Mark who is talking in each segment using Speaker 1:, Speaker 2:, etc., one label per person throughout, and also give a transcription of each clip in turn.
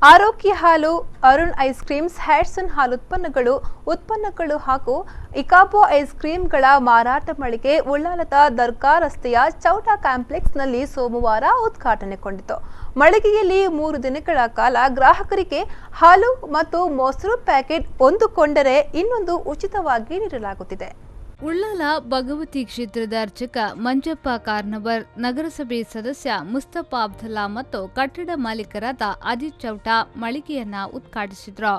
Speaker 1: ಆರೋಗ್ಯ ಹಾಲು, Arun ice creams, Hatsun ಹಾಲು ಉತ್ಪನ್ನಗಳು ಹಾಗೂ ಇಕಾಬೋ ಐಸ್ ಕ್ರೀಮ್ಗಳ ಮಾರಾಟ ಮಳಿಗೆ ಉಳ್ಳಾಲದ ದರ್ಗಾ ರಸ್ತೆಯ ಚೌಟಾ ಕಾಂಪ್ಲೆಕ್ಸ್ನಲ್ಲಿ ಸೋಮವಾರ ಉದ್ಘಾಟನೆಗೊಂಡಿತು. ಮಳಿಗೆಯಲ್ಲಿ 3 ದಿನಗಳ ಕಾಲ ಗ್ರಾಹಕರಿಗೆ ಹಾಲು ಮತ್ತು ಮೊಸರು ಪ್ಯಾಕೆಟ್ ಒಂದು ಕೊಂಡರೆ ಇನ್ನೊಂದು ಉಚಿತವಾಗಿ ನೀಡಲಾಗುತ್ತಿದೆ.
Speaker 2: ಉಳ್ಳಾಲ ಭಗವತಿ ಕ್ಷೇತ್ರದ ಅರ್ಚಕ ಮಂಜಪ್ಪ ಕಾರ್ನವರ್, ನಗರಸಭೆ ಸದಸ್ಯ ಮುಸ್ತಫಾ ಅಬ್ದುಲ್ಲಾ ಮತ್ತು ಕಟ್ಟಡ ಮಾಲೀಕರಾದ ಅಜಿತ್ ಚೌಟಾ ಮಳಿಗೆಯನ್ನ ಉದ್ಘಾಟಿಸಿದ್ರು.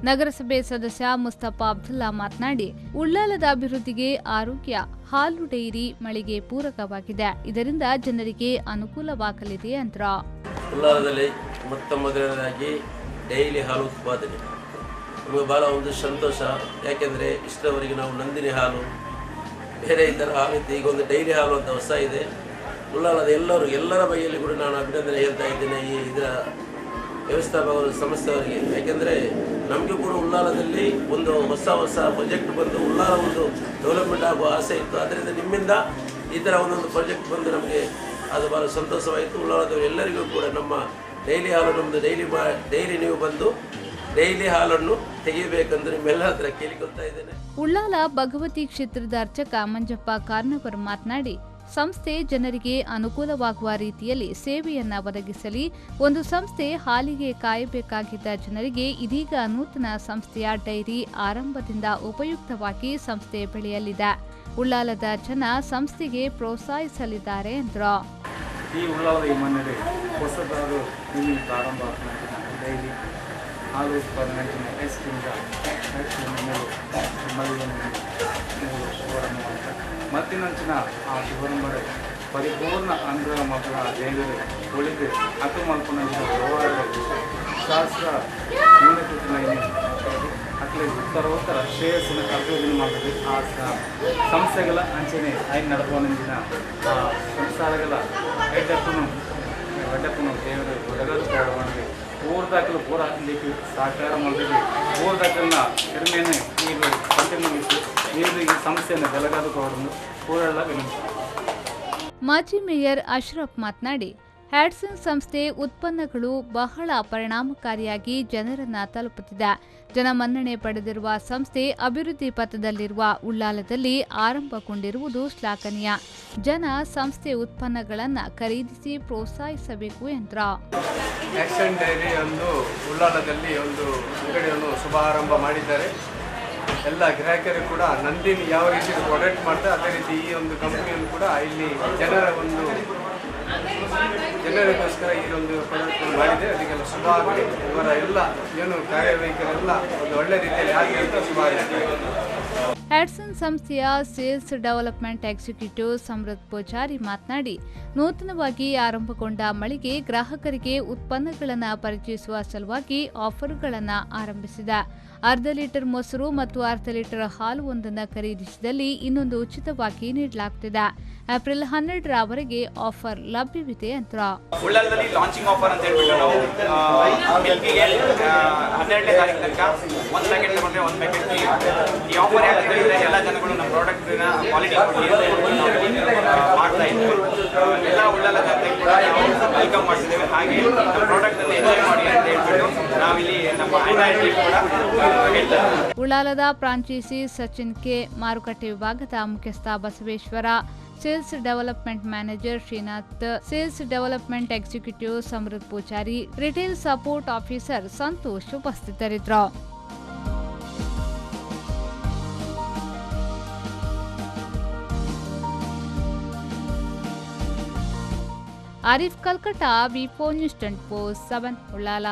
Speaker 2: ನಗರಸಭೆ ಸದಸ್ಯ ಮುಸ್ತಫಾ ಅಬ್ದುಲ್ಲಾ ಮಾತನಾಡಿ, ಉಳ್ಳಾಲದ ಅಭಿವೃದ್ಧಿಗೆ ಆರೋಗ್ಯ ಹಾಲು ಡೈರಿ ಮಳಿಗೆ ಪೂರಕವಾಗಿದೆ. ಇದರಿಂದ ಜನರಿಗೆ ಅನುಕೂಲವಾಗಲಿದೆ ಎಂದರು.
Speaker 3: ಉಳ್ಳಾಲದಲ್ಲಿ ಮೊದಲನೇದಾಗಿ ಡೈಲಿ ಹಾಲು ಉತ್ಪಾದನೆ ನಮಗೆ ಬಹಳ ಒಂದು ಸಂತೋಷ. ಯಾಕೆಂದರೆ ಇಷ್ಟರವರೆಗೆ ನಾವು ನಂದಿನಿ ಹಾಲು, ಬೇರೆ ಈ ಥರ ಹಾಲು ಇತ್ತು. ಈಗ ಒಂದು ಡೈಲಿ ಹಾಲು ಅಂತ ಹೊಸ ಇದೆ. ಉಳ್ಳಾಲದ ಎಲ್ಲರ ಬಗೆಯಲ್ಲಿ ಕೂಡ ನಾನು ಅಭಿನಂದನೆ ಹೇಳ್ತಾ ಇದ್ದೇನೆ ಈ ಇದರ ವ್ಯವಸ್ಥಾಪಕರು, ಸಂಸ್ಥೆಯವರಿಗೆ. ಯಾಕೆಂದರೆ ನಮಗೂ ಕೂಡ ಉಳ್ಳಾಲದಲ್ಲಿ ಒಂದು ಹೊಸ ಪ್ರಾಜೆಕ್ಟ್ ಬಂದು ಉಳ್ಳಾಲ ಒಂದು ಡೆವಲಪ್ಮೆಂಟ್ ಆಗುವ ಆಸೆ ಇತ್ತು. ಅದರಿಂದ ನಿಮ್ಮಿಂದ ಈ ಥರ ಒಂದೊಂದು ಪ್ರಾಜೆಕ್ಟ್ ಬಂದು ನಮಗೆ ಅದು ಭಾಳ ಸಂತೋಷವಾಯಿತು. ಉಳ್ಳಾಲದವರು ಎಲ್ಲರಿಗೂ ಕೂಡ ನಮ್ಮ ಡೈಲಿ ಹಾಲು, ನಮ್ಮದು ಡೈಲಿ ನೀವು ಬಂದು ಡೈಲಿ ಹಾಲನ್ನು ತೆಗೆಯಬೇಕೆಂದು ನಿಮ್ಮೆಲ್ಲ ಹತ್ರ ಕೇಳಿಕೊಳ್ತಾ ಇದ್ದೇನೆ.
Speaker 2: ಉಳ್ಳಾಲ ಭಗವತಿ ಕ್ಷೇತ್ರದ ಅರ್ಚಕ ಮಂಜಪ್ಪ ಕಾರ್ನವರ್ ಮಾತನಾಡಿ, ಸಂಸ್ಥೆ ಜನರಿಗೆ ಅನುಕೂಲವಾಗುವ ರೀತಿಯಲ್ಲಿ ಸೇವೆಯನ್ನ ಒದಗಿಸಲಿ. ಒಂದು ಸಂಸ್ಥೆ ಹಾಲಿಗೆ ಕಾಯಬೇಕಾಗಿದ್ದ ಜನರಿಗೆ ಇದೀಗ ನೂತನ ಸಂಸ್ಥೆಯ ಡೈರಿ ಆರಂಭದಿಂದ ಉಪಯುಕ್ತವಾಗಿ ಸಂಸ್ಥೆ ಬೆಳೆಯಲಿದೆ. ಉಳ್ಳಾಲದ ಜನ ಸಂಸ್ಥೆಗೆ ಪ್ರೋತ್ಸಾಹಿಸಲಿದ್ದಾರೆ ಎಂದರು.
Speaker 4: ಈ ಉಳ್ಳಾಲದ ಈ ಮನೆಯಲ್ಲಿ ಹೊಸದಾದ ಪ್ರಾರಂಭ ಡೈರಿ ಹಾಲು ಉತ್ಪಾದನೆ ಐಸ್ ಮತ್ತಿನಂಚಿನ ಆ ಶುಭರಂಬಡೆ ಪರಿಪೂರ್ಣ ಅನುಗ್ರಹ ಮಕ್ಕಳ ದೇವರು ಉಳಿದು ಅತು ಮಲ್ಪನ ಶಾಸ್ತ್ರ ಅಟ್ಲೇ ಉತ್ತರೋತ್ತರ ಶ್ರೇಯಸ್ಸಿನ ಕರ್ತವ್ಯ ಮಾಡಿದ್ವಿ. ಆ ಸಂಸ್ಥೆಗಳ ಅಂಚನೆ ಐದು ನಡಪುವಂದಿನ ಆ ಸಂಸಾರಗಳ ಎಡ್ಡಪ್ಪನು ದೇವರು ಒಡಗದು ಕೊಡುವಂತೆ ಊರ್ದಾಕಲು ಪೂರ ಹಾಕಲಿಕ್ಕೆ ಸಹಕಾರ ಮಾಡಿದ್ವಿ. ಊರ್ದಾಕಲ್ನ ಕಡಿಮೆನೇ ಈಗ ಕಂಟಿನ್ಯೂಸ್ ನೀರು ಈ ಸಂಸ್ಥೆಯನ್ನು ಬೆಳಗಾದುಕೊಂಡು ಪೂರೆಲ್ಲ ವಿನಂತಿ.
Speaker 2: ಮಾಜಿ ಮೇಯರ್ ಅಶ್ರಫ್ ಮಾತನಾಡಿ, ಹ್ಯಾಟ್ಸನ್ ಸಂಸ್ಥೆ ಉತ್ಪನ್ನಗಳು ಬಹಳ ಪರಿಣಾಮಕಾರಿಯಾಗಿ ಜನರನ್ನ ತಲುಪುತ್ತಿದೆ. ಜನಮನ್ನಣೆ ಪಡೆದಿರುವ ಸಂಸ್ಥೆ ಅಭಿವೃದ್ಧಿ ಪಥದಲ್ಲಿರುವ ಉಳ್ಳಾಲದಲ್ಲಿ ಆರಂಭಗೊಂಡಿರುವುದು ಶ್ಲಾಘನೀಯ. ಜನ ಸಂಸ್ಥೆ ಉತ್ಪನ್ನಗಳನ್ನು ಖರೀದಿಸಿ ಪ್ರೋತ್ಸಾಹಿಸಬೇಕು ಎಂದರು.
Speaker 5: ಹ್ಯಾಟ್ಸನ್ ಡೈರಿ ಒಂದು ಉಳ್ಳಾಲದಲ್ಲಿ ಒಂದು ಅಂಗಡಿಯನ್ನು ಶುಭಾರಂಭ ಮಾಡಿದ್ದಾರೆ. ಎಲ್ಲ ಗ್ರಾಹಕರು ಕೂಡ ನಂದಿನಿ ಯಾವ ರೀತಿ ಪ್ರೊಡಕ್ಟ್ ಮಾಡ್ತಾರೆ ಅದೇ ರೀತಿ ಈ ಒಂದು ಕಂಪನಿಯನ್ನು ಕೂಡ ಇಲ್ಲಿ ಜನರಿಗೋಸ್ಕರ ಈ ಒಂದು ಪ್ರಾಡಕ್ಟ್ ಮಾಡಿದೆ. ಅದಕ್ಕೆಲ್ಲ ಶುಭಾಗಲಿ. ಇವರ ಎಲ್ಲ ಏನು ಕಾರ್ಯವೈಖರೆಲ್ಲ ಒಂದು ಒಳ್ಳೆ ರೀತಿಯಲ್ಲಿ ಆಗಲಿ ಅಂತ ಶುಭಾಗಲಿ.
Speaker 2: ಹ್ಯಾಟ್ಸನ್ ಸಂಸ್ಥೆಯ sales development executive Samruddha Poojary ಮಾತನಾಡಿ, ನೂತನವಾಗಿ ಆರಂಭಗೊಂಡ ಮಳಿಗೆ ಗ್ರಾಹಕರಿಗೆ ಉತ್ಪನ್ನಗಳನ್ನು ಪರಿಚಯಿಸುವ ಸಲುವಾಗಿ ಆಫರ್ಗಳನ್ನು ಆರಂಭಿಸಿದೆ. 1/2 ಲೀಟರ್ ಮೊಸರು ಮತ್ತು 1/2 ಲೀಟರ್ ಹಾಲು ಒಂದನ್ನು ಖರೀದಿಸಿದಲ್ಲಿ ಇನ್ನೊಂದು ಉಚಿತವಾಗಿ ನೀಡಲಾಗುತ್ತಿದೆ. ಏಪ್ರಿಲ್ 12ರವರೆಗೆ ಆಫರ್ ಲಭ್ಯವಿದೆ ಅಂತ.
Speaker 6: ಉಳ್ಳಾಲದಲ್ಲಿ ಲಾಂಚಿಂಗ್ ಆಫರ್ ಅಂತ ಹೇಳ್ಬಿಟ್ಟು ನಾವು ಮಿಲ್ಕಿಗೆ 12ನೇ ತಾರೀಕು ತನಕ 1 ಪ್ಯಾಕೆಟ್ ತಗೊಂಡ್ರೆ 1 ಪ್ಯಾಕೆಟ್ ಫ್ರೀ. ಈ ಆಫರ್ ಯಾಕಂದ್ರೆ ಎಲ್ಲ ಜನಗಳು ನಮ್ಮ ಪ್ರಾಡಕ್ಟ್ನ ಕ್ವಾಲಿಟಿ ಮಾಡ್ತಾ ಇದ್ದೀವಿ. ಎಲ್ಲ ಉಳ್ಳಾಲ ಜನತೆಗೆ ಕೂಡ ನಾವು ವೆಲ್ಕಮ್ ಮಾಡ್ತಿದ್ದೇವೆ. ಹಾಗೆ ನಮ್ಮ ಪ್ರಾಡಕ್ಟ್ ಅನ್ನು ಎಂಜಾಯ್ ಮಾಡಿ ಅಂತ ಹೇಳ್ಬಿಟ್ಟು ನಾವಿಲ್ಲಿ ನಮ್ಮ ಐಡಾಯಿಟಿ ಕೂಡ ಹೇಳ್ತಾರೆ.
Speaker 2: ಉಳ್ಳಾಲದ ಫ್ರಾಂಚೈಸಿ ಸಚಿನ್ ಕೆ, ಮಾರುಕಟ್ಟೆ ವಿಭಾಗದ ಮುಖ್ಯಸ್ಥ Basaveshwara, sales development manager Srinath, sales development executive Samruddha Poojari, retail support officer Santosh ಉಪಸ್ಥಿತರಿದ್ದರು. ಆರಿಫ್ ಕಲ್ಕಟ, ವಿ4 ನ್ಯೂಸ್ 24/7 ಉಳ್ಳಾಲ.